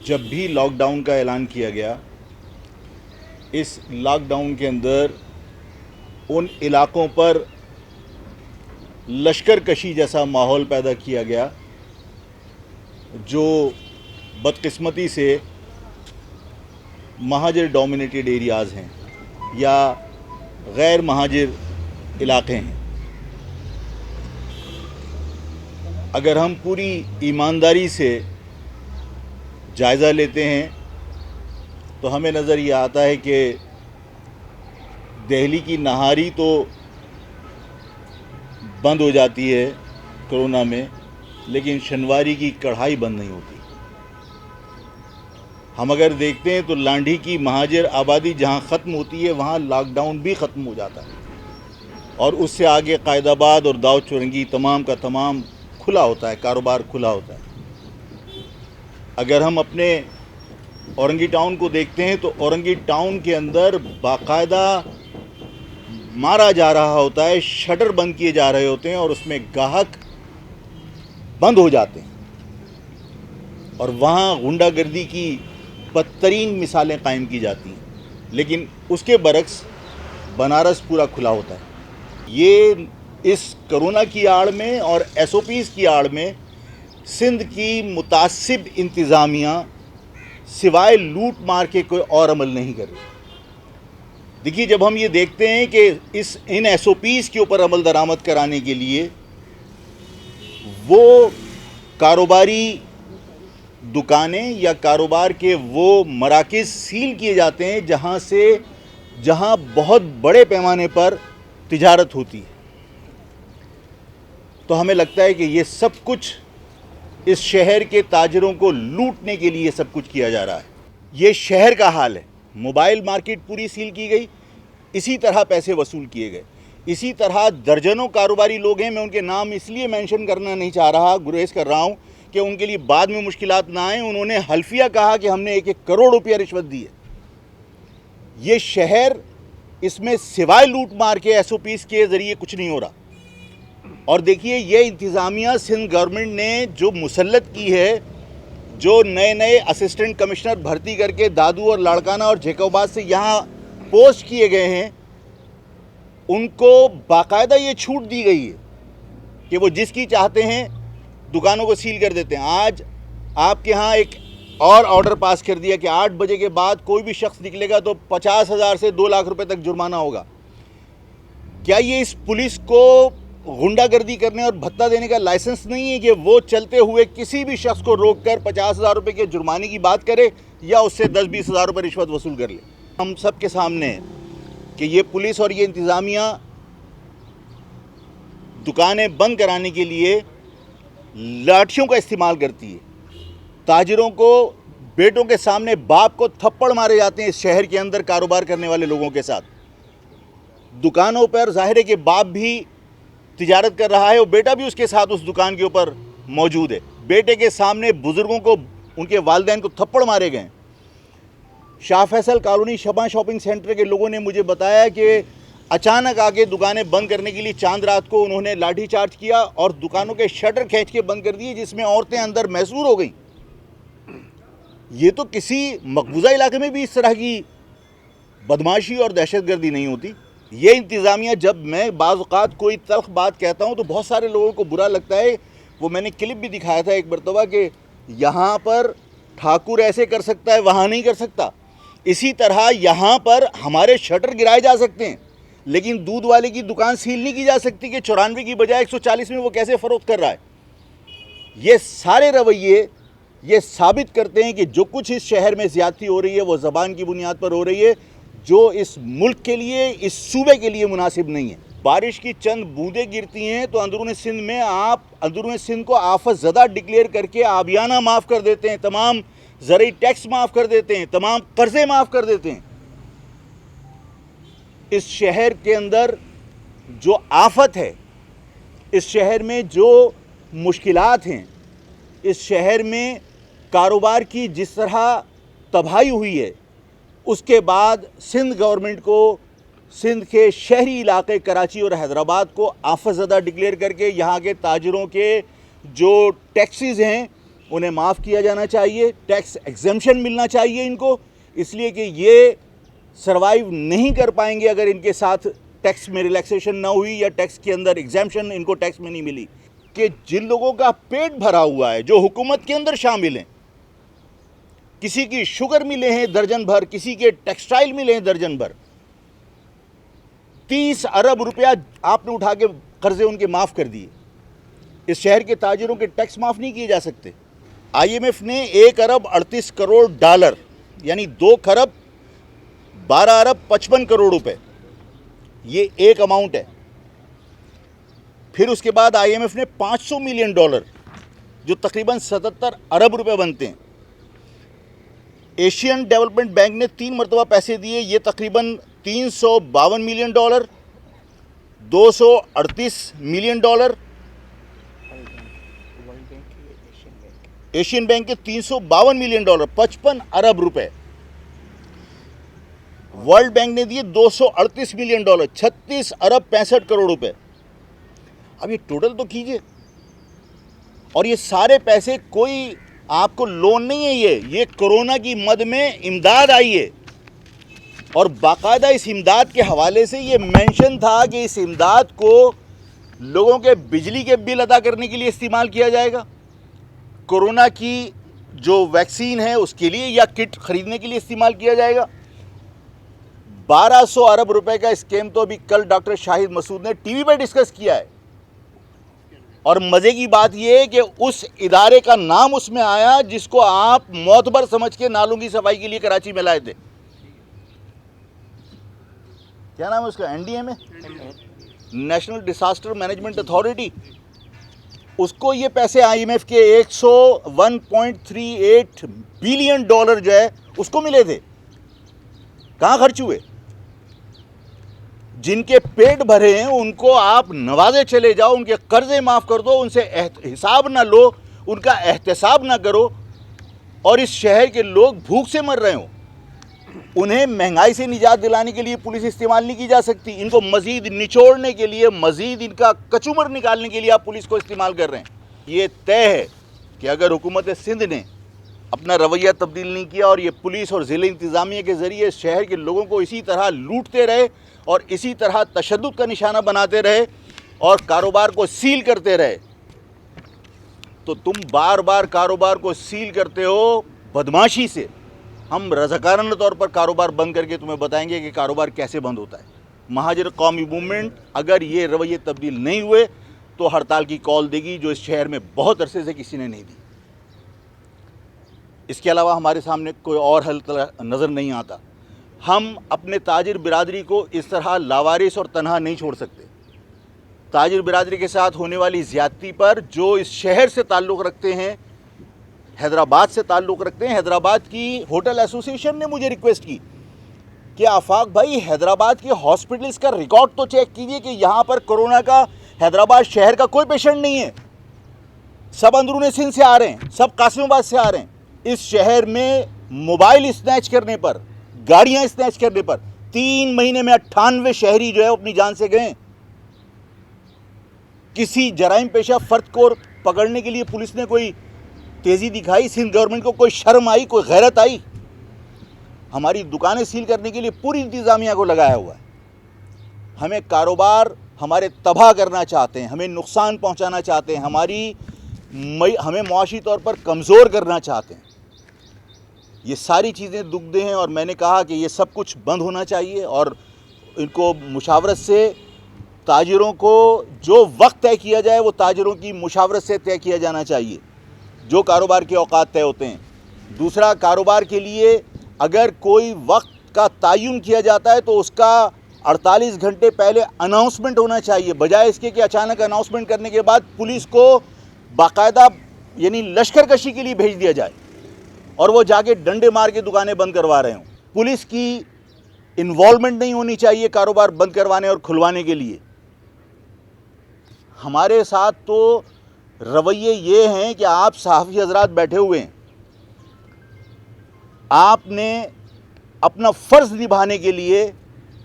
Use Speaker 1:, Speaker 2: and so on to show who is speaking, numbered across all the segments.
Speaker 1: جب بھی lock down کا اعلان کیا گیا، اس لاک ڈاؤن کے اندر ان علاقوں پر لشکر کشی جیسا ماحول پیدا کیا گیا جو بدقسمتی سے مہاجر ڈومینیٹڈ ایریاز ہیں یا غیر مہاجر علاقے ہیں۔ اگر ہم پوری ایمانداری سے جائزہ لیتے ہیں تو ہمیں نظر یہ آتا ہے کہ دہلی کی نہاری تو بند ہو جاتی ہے کرونا میں، لیکن شنواری کی کڑھائی بند نہیں ہوتی۔ ہم اگر دیکھتے ہیں تو لانڈھی کی مہاجر آبادی جہاں ختم ہوتی ہے وہاں لاک ڈاؤن بھی ختم ہو جاتا ہے، اور اس سے آگے قائد آباد اور داؤد چورنگی تمام کا تمام کھلا ہوتا ہے، کاروبار کھلا ہوتا ہے۔ اگر ہم اپنے اورنگی ٹاؤن کو دیکھتے ہیں تو اورنگی ٹاؤن کے اندر باقاعدہ مارا جا رہا ہوتا ہے، شٹر بند کیے جا رہے ہوتے ہیں اور اس میں گاہک بند ہو جاتے ہیں، اور وہاں غنڈہ گردی کی بدترین مثالیں قائم کی جاتی ہیں، لیکن اس کے برعکس بنارس پورا کھلا ہوتا ہے۔ یہ اس کرونا کی آڑ میں اور ایس او پیز کی آڑ میں سندھ کی متعصب انتظامیہ سوائے لوٹ مار کے کوئی اور عمل نہیں کر رہی۔ دیکھیے، جب ہم یہ دیکھتے ہیں کہ ان ایس او پیز کے اوپر عمل درآمد کرانے کے لیے وہ کاروباری دکانیں یا کاروبار کے وہ مراکز سیل کیے جاتے ہیں جہاں بہت بڑے پیمانے پر تجارت ہوتی ہے، تو ہمیں لگتا ہے کہ یہ سب کچھ اس شہر کے تاجروں کو لوٹنے کے لیے سب کچھ کیا جا رہا ہے۔ یہ شہر کا حال ہے۔ موبائل مارکیٹ پوری سیل کی گئی، اسی طرح پیسے وصول کیے گئے، اسی طرح درجنوں کاروباری لوگ ہیں، میں ان کے نام اس لیے مینشن کرنا نہیں چاہ رہا، گریز کر رہا ہوں کہ ان کے لیے بعد میں مشکلات نہ آئیں۔ انہوں نے حلفیہ کہا کہ ہم نے 1 کروڑ روپیہ رشوت دی ہے۔ یہ شہر، اس میں سوائے لوٹ مار کے ایس او پیز کے ذریعے کچھ نہیں ہو رہا۔ اور دیکھیے، یہ انتظامیہ سندھ گورنمنٹ نے جو مسلط کی ہے، جو نئے اسسٹنٹ کمشنر بھرتی کر کے دادو اور لاڑکانہ اور جیکوباد سے یہاں پوسٹ کیے گئے ہیں، ان کو باقاعدہ یہ چھوٹ دی گئی ہے کہ وہ جس کی چاہتے ہیں دکانوں کو سیل کر دیتے ہیں۔ آج آپ کے ہاں ایک اور آرڈر پاس کر دیا کہ 8 بجے کے بعد کوئی بھی شخص نکلے گا تو 50,000 سے 2 لاکھ روپے تک جرمانہ ہوگا۔ کیا یہ اس پولیس کو غنڈہ گردی کرنے اور بھتہ دینے کا لائسنس نہیں ہے کہ وہ چلتے ہوئے کسی بھی شخص کو روک کر 50,000 روپے کے جرمانے کی بات کرے یا اس سے 10-20 ہزار روپے رشوت وصول کر لے؟ ہم سب کے سامنے ہے کہ یہ پولیس اور یہ انتظامیہ دکانیں بند کرانے کے لیے لاٹھیوں کا استعمال کرتی ہے۔ تاجروں کو، بیٹوں کے سامنے باپ کو تھپڑ مارے جاتے ہیں اس شہر کے اندر کاروبار کرنے والے لوگوں کے ساتھ۔ دکانوں پر ظاہر ہے کہ باپ بھی تجارت کر رہا ہے اور بیٹا بھی اس کے ساتھ اس دکان کے اوپر موجود ہے۔ بیٹے کے سامنے بزرگوں کو، ان کے والدین کو تھپڑ مارے گئے۔ شاہ فیصل کالونی شمع شاپنگ سینٹر کے لوگوں نے مجھے بتایا کہ اچانک آگے دکانیں بند کرنے کے لیے چاند رات کو انہوں نے لاٹھی چارج کیا اور دکانوں کے شٹر کھینچ کے بند کر دیے، جس میں عورتیں اندر محصور ہو گئیں۔ یہ تو کسی مقبوضہ علاقے میں بھی اس طرح کی بدماشی اور دہشت گردی نہیں ہوتی۔ یہ انتظامیہ، جب میں بعض اوقات کوئی تلخ بات کہتا ہوں تو بہت سارے لوگوں کو برا لگتا ہے۔ وہ میں نے کلپ بھی دکھایا تھا ایک مرتبہ کہ یہاں پر ٹھاکر ایسے کر سکتا ہے، وہاں نہیں کر سکتا۔ اسی طرح یہاں پر ہمارے شٹر گرائے جا سکتے ہیں، لیکن دودھ والے کی دکان سیل نہیں کی جا سکتی کہ 94 کی بجائے 140 میں وہ کیسے فروخت کر رہا ہے۔ یہ سارے رویے یہ ثابت کرتے ہیں کہ جو کچھ اس شہر میں زیادتی ہو رہی ہے وہ زبان کی بنیاد پر ہو رہی ہے، جو اس ملک کے لیے، اس صوبے کے لیے مناسب نہیں ہے۔ بارش کی چند بوندیں گرتی ہیں تو اندرون سندھ میں آپ اندرون سندھ کو آفت زدہ ڈکلیئر کر کے آبیانہ معاف کر دیتے ہیں، تمام زرعی ٹیکس معاف کر دیتے ہیں، تمام قرضے معاف کر دیتے ہیں۔ اس شہر کے اندر جو آفت ہے، اس شہر میں جو مشکلات ہیں، اس شہر میں کاروبار کی جس طرح تباہی ہوئی ہے، اس کے بعد سندھ گورنمنٹ کو سندھ کے شہری علاقے کراچی اور حیدرآباد کو آفت زدہ ڈکلیئر کر کے یہاں کے تاجروں کے جو ٹیکسز ہیں انہیں معاف کیا جانا چاہیے, ٹیکس ایگزمپشن ملنا چاہیے ان کو, اس لیے کہ یہ سروائیو نہیں کر پائیں گے اگر ان کے ساتھ ٹیکس میں ریلیکسیشن نہ ہوئی یا ٹیکس کے اندر ایگزمپشن ان کو ٹیکس میں نہیں ملی. کہ جن لوگوں کا پیٹ بھرا ہوا ہے, جو حکومت کے اندر شامل ہیں, کسی کی شوگر ملے ہیں درجن بھر, کسی کے ٹیکسٹائل ملے ہیں درجن بھر, 30 ارب روپیہ آپ نے اٹھا کے قرضے ان کے معاف کر دیے. اس شہر کے تاجروں کے ٹیکس معاف نہیں کیے جا سکتے. آئی ایم ایف نے 1 ارب 38 کروڑ ڈالر یعنی 2 خرب 12 ارب 55 کروڑ روپے, یہ ایک اماؤنٹ ہے. پھر اس کے بعد آئی ایم ایف نے $500 ملین جو تقریباً 77 ارب روپے بنتے ہیں. ایشین ڈیولپمنٹ بینک نے 3 مرتبہ پیسے دیے, یہ تقریباً $352 ملین, $238 ملین. ایشین بینک کے $352 ملین, 55 ارب روپے. ورلڈ بینک نے دیے $238 ملین, 36 ارب 65 کروڑ روپے. اب یہ ٹوٹل تو کیجئے. اور یہ سارے پیسے کوئی آپ کو لون نہیں ہے, یہ کرونا کی مد میں امداد آئی ہے, اور باقاعدہ اس امداد کے حوالے سے یہ مینشن تھا کہ اس امداد کو لوگوں کے بجلی کے بل ادا کرنے کے لیے استعمال کیا جائے گا, کرونا کی جو ویکسین ہے اس کے لیے یا کٹ خریدنے کے لیے استعمال کیا جائے گا. 1200 ارب روپے کا اسکیم تو ابھی کل ڈاکٹر شاہد مسعود نے ٹی وی پہ ڈسکس کیا ہے, اور مزے کی بات یہ ہے کہ اس ادارے کا نام اس میں آیا جس کو آپ معتبر سمجھ کے نالوں کی صفائی کے لیے کراچی میں لائے تھے. کیا نام ہے اس کا؟ این ڈی ایم ہے, نیشنل ڈیزاسٹر مینجمنٹ اتھارٹی. اس کو یہ پیسے آئی ایم ایف کے 101.38 بلین ڈالر جو ہے اس کو ملے تھے. کہاں خرچ ہوئے؟ جن کے پیٹ بھرے ہیں ان کو آپ نوازے چلے جاؤ, ان کے قرضے معاف کر دو, ان سے حساب نہ لو, ان کا احتساب نہ کرو, اور اس شہر کے لوگ بھوک سے مر رہے ہوں. انہیں مہنگائی سے نجات دلانے کے لیے پولیس استعمال نہیں کی جا سکتی, ان کو مزید نچوڑنے کے لیے, مزید ان کا کچومر نکالنے کے لیے آپ پولیس کو استعمال کر رہے ہیں. یہ طے ہے کہ اگر حکومت سندھ نے اپنا رویہ تبدیل نہیں کیا اور یہ پولیس اور ضلع انتظامیہ کے ذریعے شہر کے لوگوں کو اسی طرح لوٹتے رہے اور اسی طرح تشدد کا نشانہ بناتے رہے اور کاروبار کو سیل کرتے رہے, تو تم بار بار کاروبار کو سیل کرتے ہو بدماشی سے. ہم رضاکارانہ طور پر کاروبار بند کر کے تمہیں بتائیں گے کہ کاروبار کیسے بند ہوتا ہے. مہاجر قومی موومنٹ اگر یہ رویے تبدیل نہیں ہوئے تو ہڑتال کی کال دے گی, جو اس شہر میں بہت عرصے سے کسی نے نہیں دی. اس کے علاوہ ہمارے سامنے کوئی اور حل نظر نہیں آتا. ہم اپنے تاجر برادری کو اس طرح لاوارث اور تنہا نہیں چھوڑ سکتے. تاجر برادری کے ساتھ ہونے والی زیادتی پر جو اس شہر سے تعلق رکھتے ہیں, حیدرآباد سے تعلق رکھتے ہیں, حیدرآباد کی ہوٹل ایسوسی ایشن نے مجھے ریکویسٹ کی کہ آفاق بھائی حیدرآباد کے ہاسپٹلز کا ریکارڈ تو چیک کیجئے کہ یہاں پر کرونا کا حیدرآباد شہر کا کوئی پیشنٹ نہیں ہے. سب اندرون سندھ سے آ رہے ہیں, سب قاسم آباد سے آ رہے ہیں. اس شہر میں موبائل اسنیچ کرنے پر, گاڑیاں اسنیچ کرنے پر 3 مہینے میں 98 شہری جو ہے اپنی جان سے گئے. کسی جرائم پیشہ فرد کو پکڑنے کے لیے پولیس نے کوئی تیزی دکھائی؟ سندھ گورنمنٹ کو کوئی شرم آئی, کوئی غیرت آئی؟ ہماری دکانیں سیل کرنے کے لیے پوری انتظامیہ کو لگایا ہوا ہے. ہمیں کاروبار ہمارے تباہ کرنا چاہتے ہیں, ہمیں نقصان پہنچانا چاہتے ہیں, ہمیں معاشی طور پر کمزور کرنا چاہتے ہیں. یہ ساری چیزیں دکھ دہ ہیں, اور میں نے کہا کہ یہ سب کچھ بند ہونا چاہیے, اور ان کو مشاورت سے تاجروں کو جو وقت طے کیا جائے وہ تاجروں کی مشاورت سے طے کیا جانا چاہیے, جو کاروبار کے اوقات طے ہوتے ہیں. دوسرا, کاروبار کے لیے اگر کوئی وقت کا تعین کیا جاتا ہے تو اس کا 48 گھنٹے پہلے اناؤنسمنٹ ہونا چاہیے, بجائے اس کے کہ اچانک اناؤنسمنٹ کرنے کے بعد پولیس کو باقاعدہ یعنی لشکر کشی کے لیے بھیج دیا جائے اور وہ جا کے ڈنڈے مار کے دکانیں بند کروا رہے ہوں. پولیس کی انوالومنٹ نہیں ہونی چاہیے کاروبار بند کروانے اور کھلوانے کے لیے. ہمارے ساتھ تو رویے یہ ہیں کہ آپ صحافی حضرات بیٹھے ہوئے ہیں, آپ نے اپنا فرض نبھانے کے لیے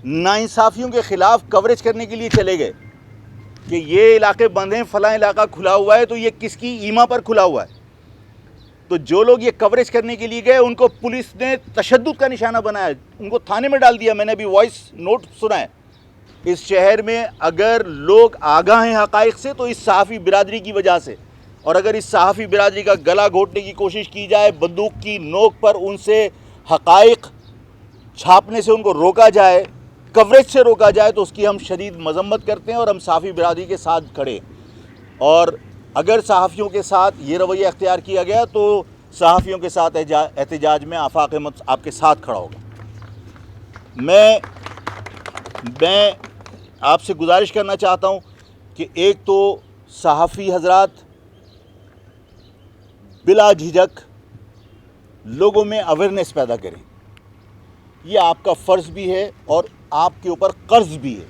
Speaker 1: ناانصافیوں کے خلاف کوریج کرنے کے لیے چلے گئے کہ یہ علاقے بند ہیں, فلاں علاقہ کھلا ہوا ہے, تو یہ کس کی ایما پر کھلا ہوا ہے؟ تو جو لوگ یہ کوریج کرنے کے لیے گئے ان کو پولیس نے تشدد کا نشانہ بنایا, ان کو تھانے میں ڈال دیا. میں نے ابھی وائس نوٹ سنا ہے. اس شہر میں اگر لوگ آگاہ ہیں حقائق سے تو اس صحافی برادری کی وجہ سے, اور اگر اس صحافی برادری کا گلا گھونٹنے کی کوشش کی جائے, بندوق کی نوک پر ان سے حقائق چھاپنے سے ان کو روکا جائے, کوریج سے روکا جائے, تو اس کی ہم شدید مذمت کرتے ہیں اور ہم صحافی برادری کے ساتھ کھڑے. اور اگر صحافیوں کے ساتھ یہ رویہ اختیار کیا گیا تو صحافیوں کے ساتھ احتجاج میں آفاق احمد آپ کے ساتھ کھڑا ہوگا. میں آپ سے گزارش کرنا چاہتا ہوں کہ ایک تو صحافی حضرات بلا جھجک لوگوں میں اویئرنیس پیدا کریں. یہ آپ کا فرض بھی ہے اور آپ کے اوپر قرض بھی ہے.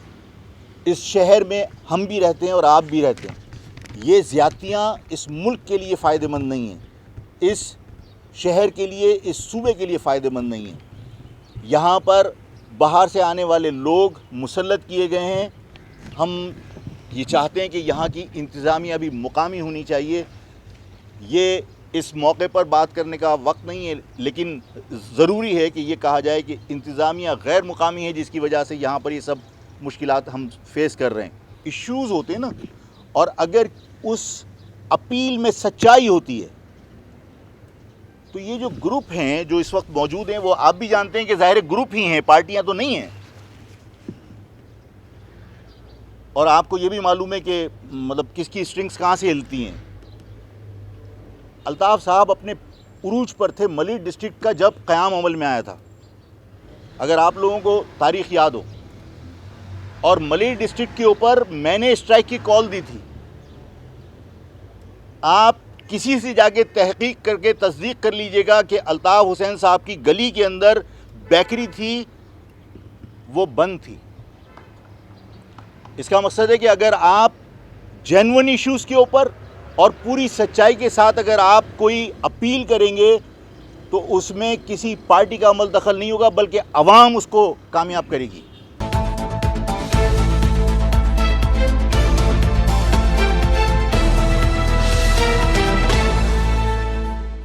Speaker 1: اس شہر میں ہم بھی رہتے ہیں اور آپ بھی رہتے ہیں. یہ زیادتیاں اس ملک کے لیے فائدہ مند نہیں ہیں, اس شہر کے لیے, اس صوبے کے لیے فائدہ مند نہیں ہیں. یہاں پر باہر سے آنے والے لوگ مسلط کیے گئے ہیں. ہم یہ چاہتے ہیں کہ یہاں کی انتظامیہ بھی مقامی ہونی چاہیے. یہ اس موقع پر بات کرنے کا وقت نہیں ہے, لیکن ضروری ہے کہ یہ کہا جائے کہ انتظامیہ غیر مقامی ہے, جس کی وجہ سے یہاں پر یہ سب مشکلات ہم فیس کر رہے ہیں. ایشوز ہوتے ہیں نا, اور اگر اس اپیل میں سچائی ہوتی ہے تو یہ جو گروپ ہیں جو اس وقت موجود ہیں, وہ آپ بھی جانتے ہیں کہ ظاہر گروپ ہی ہیں, پارٹیاں تو نہیں ہیں. اور آپ کو یہ بھی معلوم ہے کہ مطلب کس کی اسٹرنگز کہاں سے ہلتی ہیں. الطاف صاحب اپنے عروج پر تھے ملیٹ ڈسٹرکٹ کا جب قیام عمل میں آیا تھا, اگر آپ لوگوں کو تاریخ یاد ہو. اور ملیٹ ڈسٹرکٹ کے اوپر میں نے اسٹرائک کی کال دی تھی. آپ کسی سے جا کے تحقیق کر کے تصدیق کر لیجئے گا کہ الطاف حسین صاحب کی گلی کے اندر بیکری تھی, وہ بند تھی. اس کا مقصد ہے کہ اگر آپ جینون ایشوز کے اوپر اور پوری سچائی کے ساتھ اگر آپ کوئی اپیل کریں گے تو اس میں کسی پارٹی کا عمل دخل نہیں ہوگا, بلکہ عوام اس کو کامیاب کرے گی.